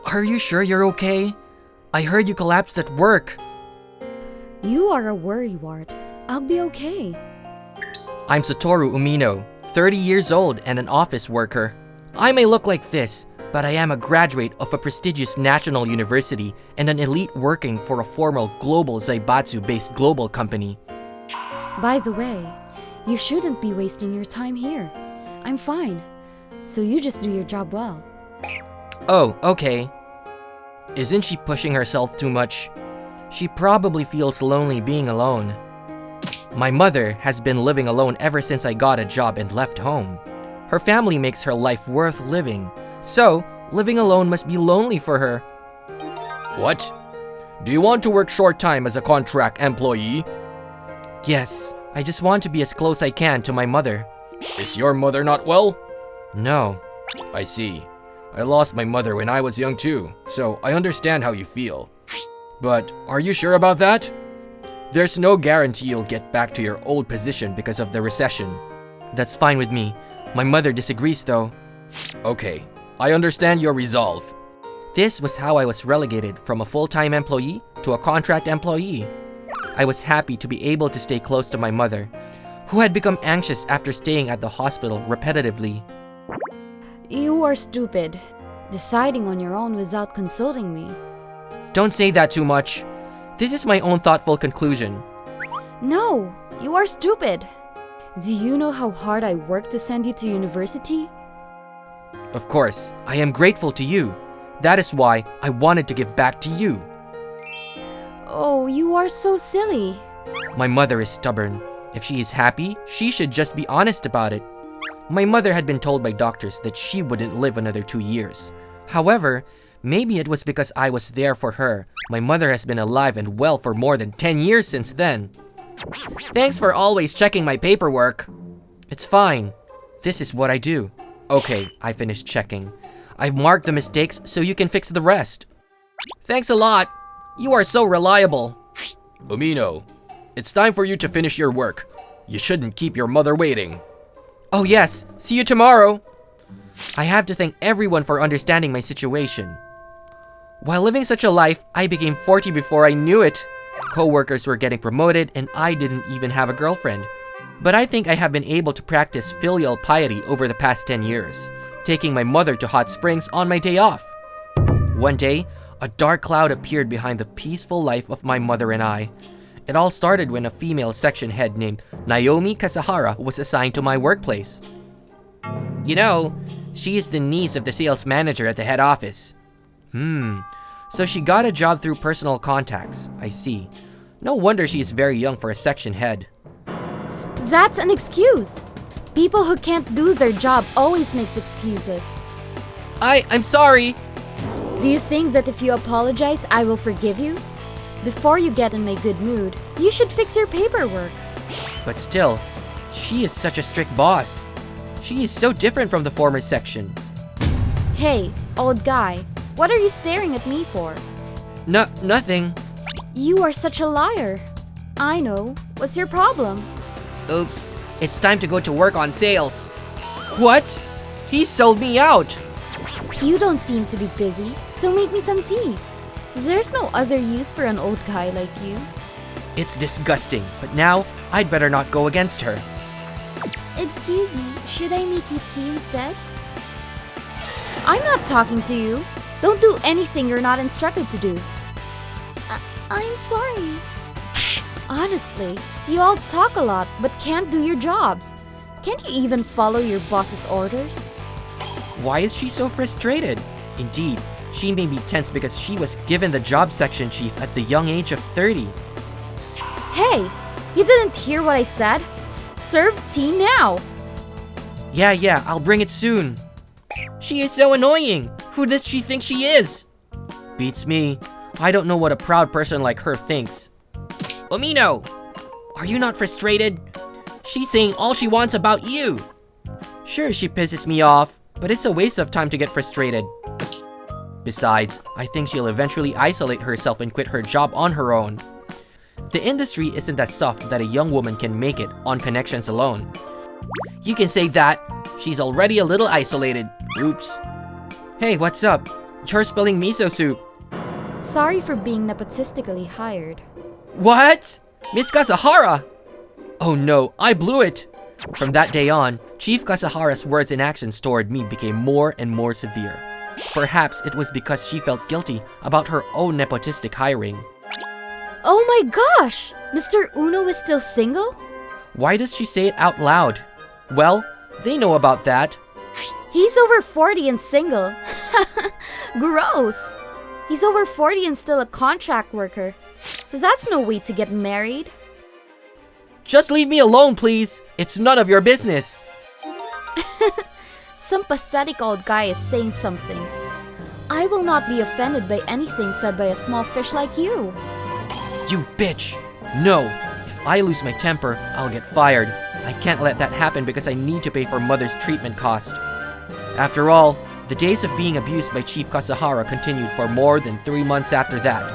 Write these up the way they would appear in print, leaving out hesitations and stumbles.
Are you sure you're okay? I heard you collapsed at work. You are a worrywart. I'll be okay. I'm Satoru Umino, 30 years old and an office worker. I may look like this, but I am a graduate of a prestigious national university and an elite working for a formal global Zaibatsu-based global company. By the way, you shouldn't be wasting your time here. I'm fine, so you just do your job well. Oh, okay. Isn't she pushing herself too much? She probably feels lonely being alone. My mother has been living alone ever since I got a job and left home. Her family makes her life worth living, so living alone must be lonely for her. What? Do you want to work short time as a contract employee? Yes, I just want to be as close I can to my mother. Is your mother not well? No. I see. I lost my mother when I was young too, so I understand how you feel. But are you sure about that? There's no guarantee you'll get back to your old position because of the recession. That's fine with me. My mother disagrees though. Okay, I understand your resolve. This was how I was relegated from a full-time employee to a contract employee. I was happy to be able to stay close to my mother, who had become anxious after staying at the hospital repetitively. You are stupid, deciding on your own without consulting me. Don't say that too much. This is my own thoughtful conclusion. No, you are stupid. Do you know how hard I worked to send you to university? Of course, I am grateful to you. That is why I wanted to give back to you. Oh, you are so silly. My mother is stubborn. If she is happy, she should just be honest about it. My mother had been told by doctors that she wouldn't live another 2 years. However, maybe it was because I was there for her. My mother has been alive and well for more than 10 years since then. Thanks for always checking my paperwork. It's fine. This is what I do. Okay, I finished checking. I've marked the mistakes so you can fix the rest. Thanks a lot. You are so reliable. Umino, it's time for you to finish your work. You shouldn't keep your mother waiting. Oh yes, see you tomorrow. I have to thank everyone for understanding my situation. While living such a life, I became 40 before I knew it. Co-workers were getting promoted and I didn't even have a girlfriend. But I think I have been able to practice filial piety over the past 10 years, taking my mother to hot springs on my day off. One day, a dark cloud appeared behind the peaceful life of my mother and I. It all started when a female section head named Naomi Kasahara was assigned to my workplace. You know, she is the niece of the sales manager at the head office. So she got a job through personal contacts, I see. No wonder she is very young for a section head. That's an excuse. People who can't do their job always makes excuses. I'm sorry. Do you think that if you apologize, I will forgive you? Before you get in my good mood, you should fix your paperwork. But still, she is such a strict boss. She is so different from the former section. Hey, old guy, what are you staring at me for? Nothing. You are such a liar. I know. What's your problem? Oops, it's time to go to work on sales. What? He sold me out. You don't seem to be busy, so make me some tea. There's no other use for an old guy like you. It's disgusting, but now I'd better not go against her. Excuse me, should I make you tea instead? I'm not talking to you. Don't do anything you're not instructed to do. I'm sorry. Honestly, you all talk a lot but can't do your jobs. Can't you even follow your boss's orders? Why is she so frustrated? Indeed, she may be tense because she was given the job section chief at the young age of 30. Hey, you didn't hear what I said? Serve tea now. Yeah, I'll bring it soon. She is so annoying. Who does she think she is? Beats me. I don't know what a proud person like her thinks. Umino, are you not frustrated? She's saying all she wants about you. Sure, she pisses me off, but it's a waste of time to get frustrated. Besides, I think she'll eventually isolate herself and quit her job on her own. The industry isn't as soft that a young woman can make it on connections alone. You can say that. She's already a little isolated. Oops. Hey, what's up? You're spilling miso soup. Sorry for being nepotistically hired. What? Miss Kasahara! Oh no, I blew it! From that day on, Chief Kasahara's words and actions toward me became more and more severe. Perhaps it was because she felt guilty about her own nepotistic hiring. Oh my gosh! Mr. Uno is still single? Why does she say it out loud? Well, they know about that. He's over 40 and single. Gross! He's over 40 and still a contract worker. That's no way to get married. Just leave me alone, please. It's none of your business. Some pathetic old guy is saying something. I will not be offended by anything said by a small fish like you. You bitch. No, if I lose my temper, I'll get fired. I can't let that happen because I need to pay for Mother's treatment cost. After all, the days of being abused by Chief Kasahara continued for more than 3 months after that.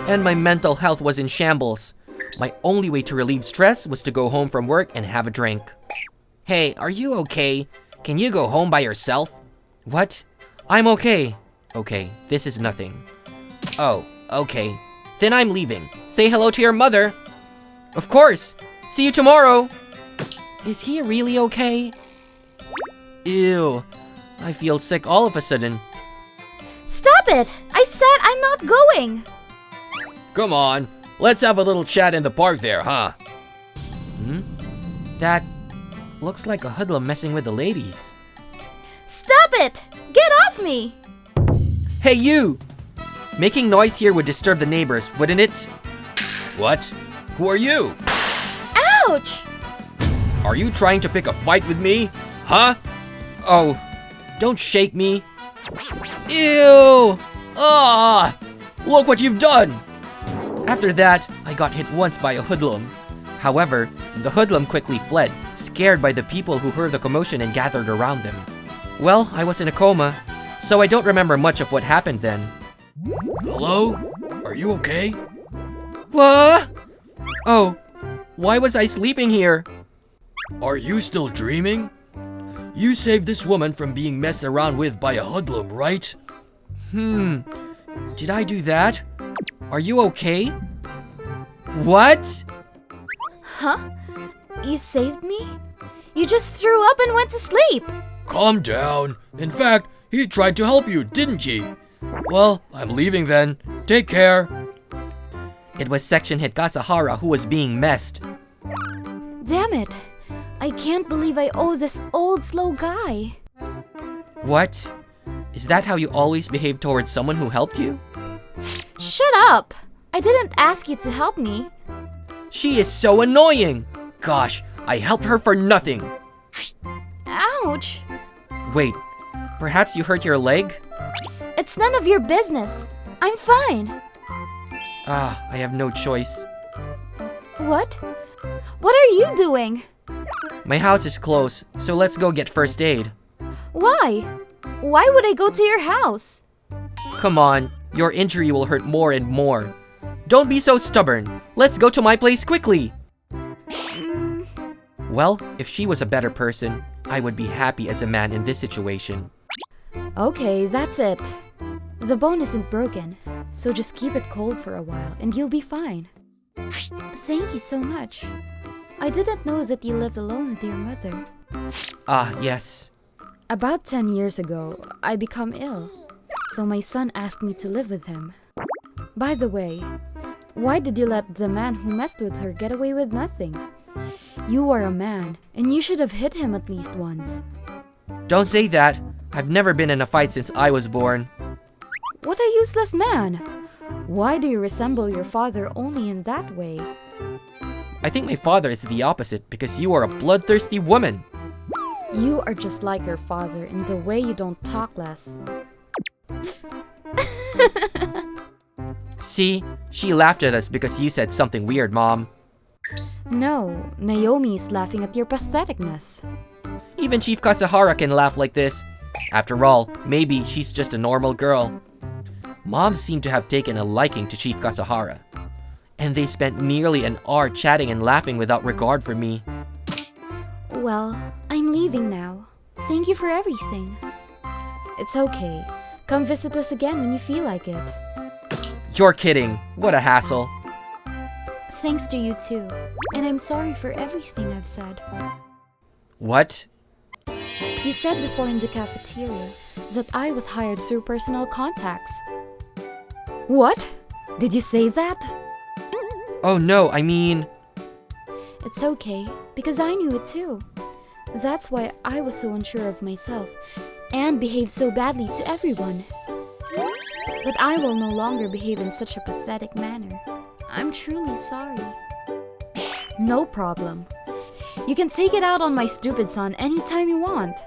And my mental health was in shambles. My only way to relieve stress was to go home from work and have a drink. Hey, are you okay? Can you go home by yourself? What? I'm okay. Okay, this is nothing. Oh, okay. Then I'm leaving. Say hello to your mother. Of course. See you tomorrow. Is he really okay? Ew. I feel sick all of a sudden. Stop it! I said I'm not going! Come on, let's have a little chat in the park there, huh? That looks like a hoodlum messing with the ladies. Stop it! Get off me! Hey, you! Making noise here would disturb the neighbors, wouldn't it? What? Who are you? Ouch! Are you trying to pick a fight with me? Huh? Oh, don't shake me. Ew! Ah! Look what you've done! After that, I got hit once by a hoodlum. However, the hoodlum quickly fled, scared by the people who heard the commotion and gathered around them. Well, I was in a coma, so I don't remember much of what happened then. Hello? Are you okay? What? Oh, why was I sleeping here? Are you still dreaming? You saved this woman from being messed around with by a hoodlum, right? Did I do that? Are you okay? What? Huh? You saved me? You just threw up and went to sleep! Calm down. In fact, he tried to help you, didn't he? Well, I'm leaving then. Take care. It was Section Head Kasahara who was being messed. Damn it! I can't believe I owe this old slow guy. What? Is that how you always behave towards someone who helped you? Shut up! I didn't ask you to help me. She is so annoying! Gosh, I helped her for nothing! Ouch! Wait, perhaps you hurt your leg? It's none of your business. I'm fine. Ah, I have no choice. What? What are you doing? My house is closed, so let's go get first aid. Why? Why would I go to your house? Come on, your injury will hurt more and more. Don't be so stubborn. Let's go to my place quickly. Well, if she was a better person, I would be happy as a man in this situation. Okay, that's it. The bone isn't broken, so just keep it cold for a while and you'll be fine. Thank you so much. I didn't know that you lived alone with your mother. Ah, yes. About 10 years ago, I become ill, so my son asked me to live with him. By the way, why did you let the man who messed with her get away with nothing? You are a man, and you should have hit him at least once. Don't say that. I've never been in a fight since I was born. What a useless man! Why do you resemble your father only in that way? I think my father is the opposite because you are a bloodthirsty woman. You are just like your father in the way you don't talk less. See, she laughed at us because you said something weird, Mom. No, Naomi is laughing at your patheticness. Even Chief Kasahara can laugh like this. After all, maybe she's just a normal girl. Mom seemed to have taken a liking to Chief Kasahara. And they spent nearly an hour chatting and laughing without regard for me. Well, I'm leaving now. Thank you for everything. It's okay. Come visit us again when you feel like it. You're kidding. What a hassle. Thanks to you too. And I'm sorry for everything I've said. What? You said before in the cafeteria that I was hired through personal contacts. What? Did you say that? Oh no, I mean... It's okay, because I knew it too. That's why I was so unsure of myself and behaved so badly to everyone. But I will no longer behave in such a pathetic manner. I'm truly sorry. No problem. You can take it out on my stupid son anytime you want.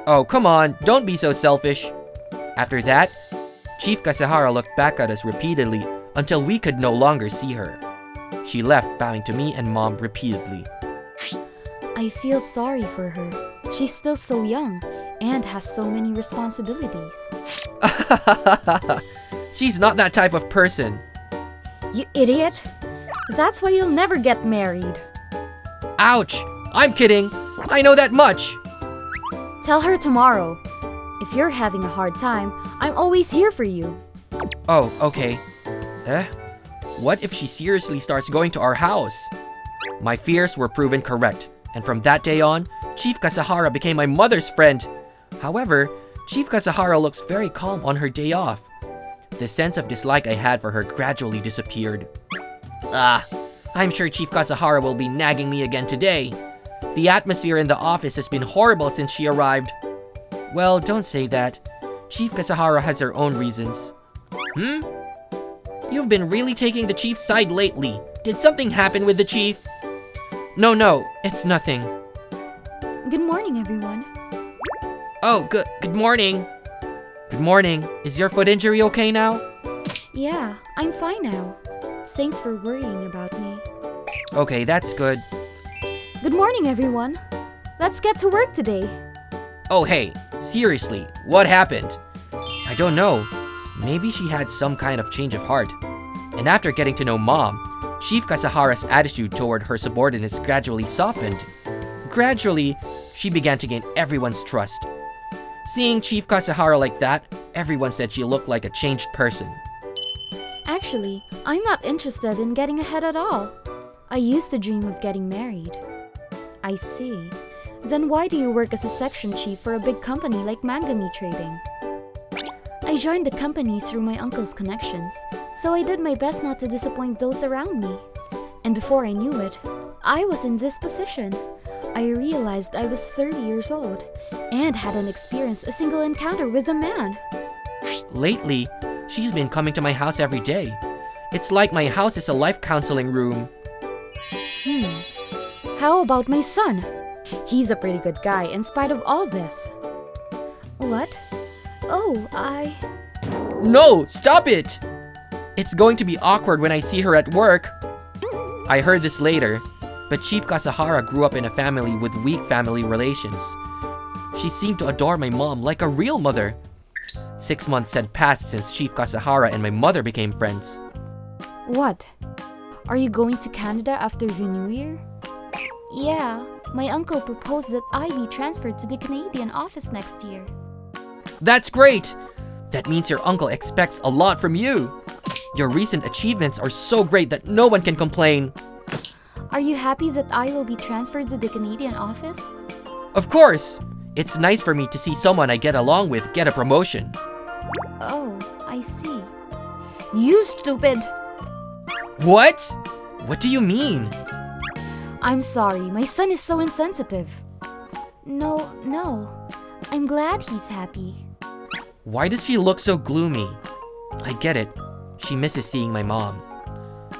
Oh, come on, don't be so selfish. After that, Chief Kasahara looked back at us repeatedly until we could no longer see her. She left, bowing to me and Mom repeatedly. I feel sorry for her. She's still so young and has so many responsibilities. She's not that type of person. You idiot! That's why you'll never get married. Ouch! I'm kidding! I know that much! Tell her tomorrow. If you're having a hard time, I'm always here for you. Oh, okay. What if she seriously starts going to our house? My fears were proven correct, and from that day on, Chief Kasahara became my mother's friend. However, Chief Kasahara looks very calm on her day off. The sense of dislike I had for her gradually disappeared. I'm sure Chief Kasahara will be nagging me again today. The atmosphere in the office has been horrible since she arrived. Well, don't say that. Chief Kasahara has her own reasons. You've been really taking the chief's side lately. Did something happen with the chief? No, it's nothing. Good morning, everyone. Oh, good morning. Good morning. Is your foot injury okay now? Yeah, I'm fine now. Thanks for worrying about me. Okay, that's good. Good morning, everyone. Let's get to work today. Oh, hey, seriously, what happened? I don't know. Maybe she had some kind of change of heart. And after getting to know Mom, Chief Kasahara's attitude toward her subordinates gradually softened. Gradually, she began to gain everyone's trust. Seeing Chief Kasahara like that, everyone said she looked like a changed person. Actually, I'm not interested in getting ahead at all. I used to dream of getting married. I see. Then why do you work as a section chief for a big company like Mangamé Trading? I joined the company through my uncle's connections, so I did my best not to disappoint those around me. And before I knew it, I was in this position. I realized I was 30 years old and hadn't experienced a single encounter with a man. Lately, she's been coming to my house every day. It's like my house is a life counseling room. How about my son? He's a pretty good guy in spite of all this. What? Oh, No, stop it! It's going to be awkward when I see her at work. I heard this later, but Chief Kasahara grew up in a family with weak family relations. She seemed to adore my mom like a real mother. 6 months had passed since Chief Kasahara and my mother became friends. What? Are you going to Canada after the New Year? Yeah, my uncle proposed that I be transferred to the Canadian office next year. That's great! That means your uncle expects a lot from you. Your recent achievements are so great that no one can complain. Are you happy that I will be transferred to the Canadian office? Of course! It's nice for me to see someone I get along with get a promotion. Oh, I see. You stupid! What? What do you mean? I'm sorry, my son is so insensitive. No. I'm glad he's happy. Why does she look so gloomy? I get it. She misses seeing my mom.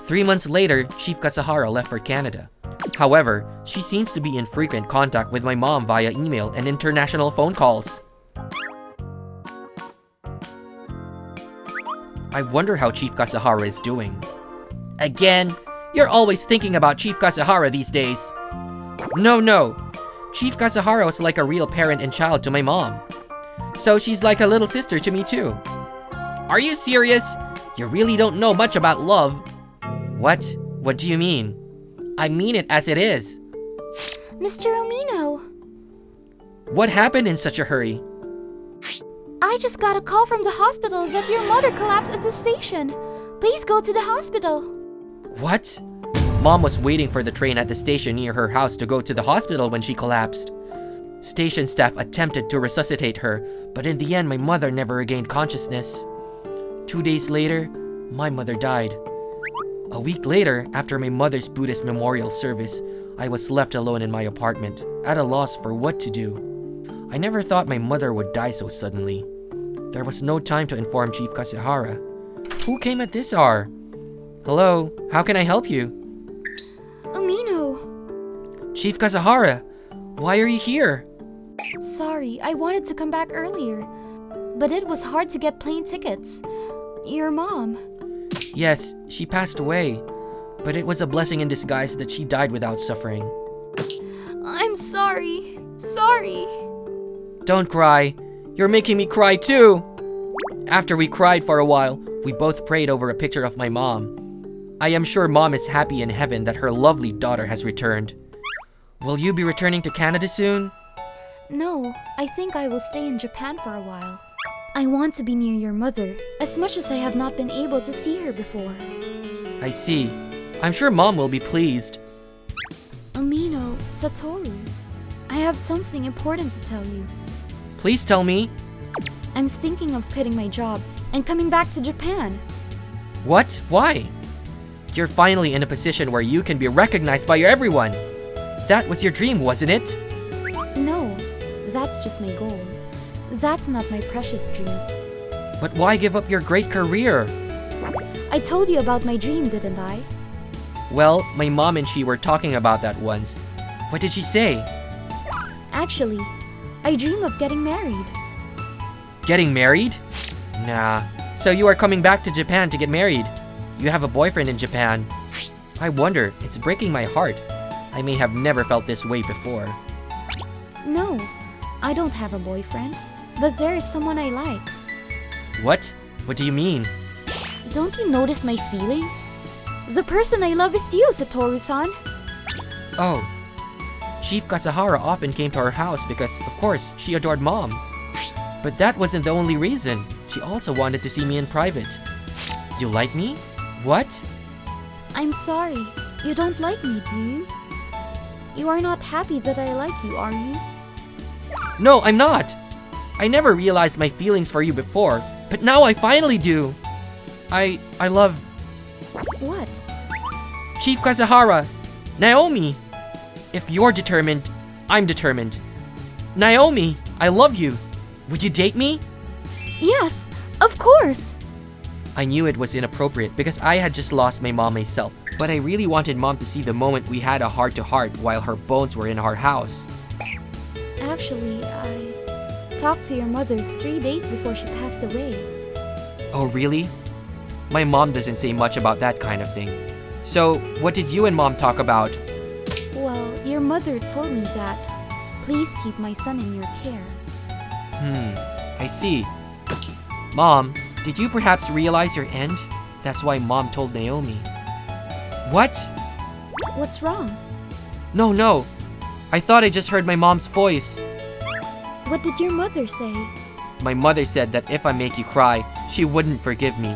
3 months later, Chief Kasahara left for Canada. However, she seems to be in frequent contact with my mom via email and international phone calls. I wonder how Chief Kasahara is doing. Again, you're always thinking about Chief Kasahara these days. No. Chief Kasahara was like a real parent and child to my mom. So she's like a little sister to me too. Are you serious? You really don't know much about love. What? What do you mean? I mean it as it is. Mr. Omino! What happened in such a hurry? I just got a call from the hospital that your mother collapsed at the station. Please go to the hospital. What? Mom was waiting for the train at the station near her house to go to the hospital when she collapsed. Station staff attempted to resuscitate her, but in the end, my mother never regained consciousness. 2 days later, my mother died. A week later, after my mother's Buddhist memorial service, I was left alone in my apartment, at a loss for what to do. I never thought my mother would die so suddenly. There was no time to inform Chief Kasehara. Who came at this hour? Hello, how can I help you? Umino. Chief Kasehara, why are you here? Sorry, I wanted to come back earlier. But it was hard to get plane tickets. Your mom. Yes, she passed away. But it was a blessing in disguise that she died without suffering. I'm sorry. Sorry. Don't cry. You're making me cry too. After we cried for a while, we both prayed over a picture of my mom. I am sure Mom is happy in heaven that her lovely daughter has returned. Will you be returning to Canada soon? No, I think I will stay in Japan for a while. I want to be near your mother, as much as I have not been able to see her before. I see. I'm sure Mom will be pleased. Umino, Satoru, I have something important to tell you. Please tell me. I'm thinking of quitting my job and coming back to Japan. What? Why? You're finally in a position where you can be recognized by everyone. That was your dream, wasn't it? No, that's just my goal. That's not my precious dream. But why give up your great career? I told you about my dream, didn't I? Well, my mom and she were talking about that once. What did she say? Actually, I dream of getting married. Getting married? Nah. So you are coming back to Japan to get married. You have a boyfriend in Japan. I wonder, it's breaking my heart. I may have never felt this way before. No, I don't have a boyfriend, but there is someone I like. What? What do you mean? Don't you notice my feelings? The person I love is you, Satoru-san. Oh. Chief Kasehara often came to our house because, of course, she adored Mom. But that wasn't the only reason. She also wanted to see me in private. You like me? What? I'm sorry. You don't like me, do you? You are not happy that I like you, are you? No, I'm not. I never realized my feelings for you before, but now I finally do. I love What? Chief Kasehara, Naomi. If you're determined, I'm determined. Naomi, I love you. Would you date me? Yes, of course. I knew it was inappropriate because I had just lost my mom myself, but I really wanted Mom to see the moment we had a heart-to-heart while her bones were in our house. Actually, I talked to your mother 3 days before she passed away. Oh, really? My mom doesn't say much about that kind of thing. So, what did you and Mom talk about? Well, your mother told me that please keep my son in your care. I see. Mom, did you perhaps realize your end? That's why Mom told Naomi. What? What's wrong? No. I thought I just heard my mom's voice. What did your mother say? My mother said that if I make you cry, she wouldn't forgive me.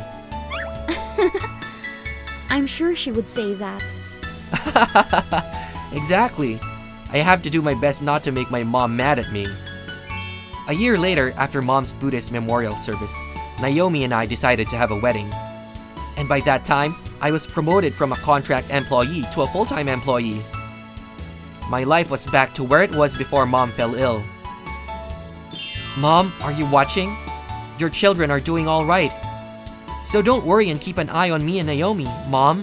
I'm sure she would say that. Exactly. I have to do my best not to make my mom mad at me. A year later, after Mom's Buddhist memorial service, Naomi and I decided to have a wedding. And by that time, I was promoted from a contract employee to a full-time employee. My life was back to where it was before Mom fell ill. Mom, are you watching? Your children are doing all right. So don't worry and keep an eye on me and Naomi, Mom.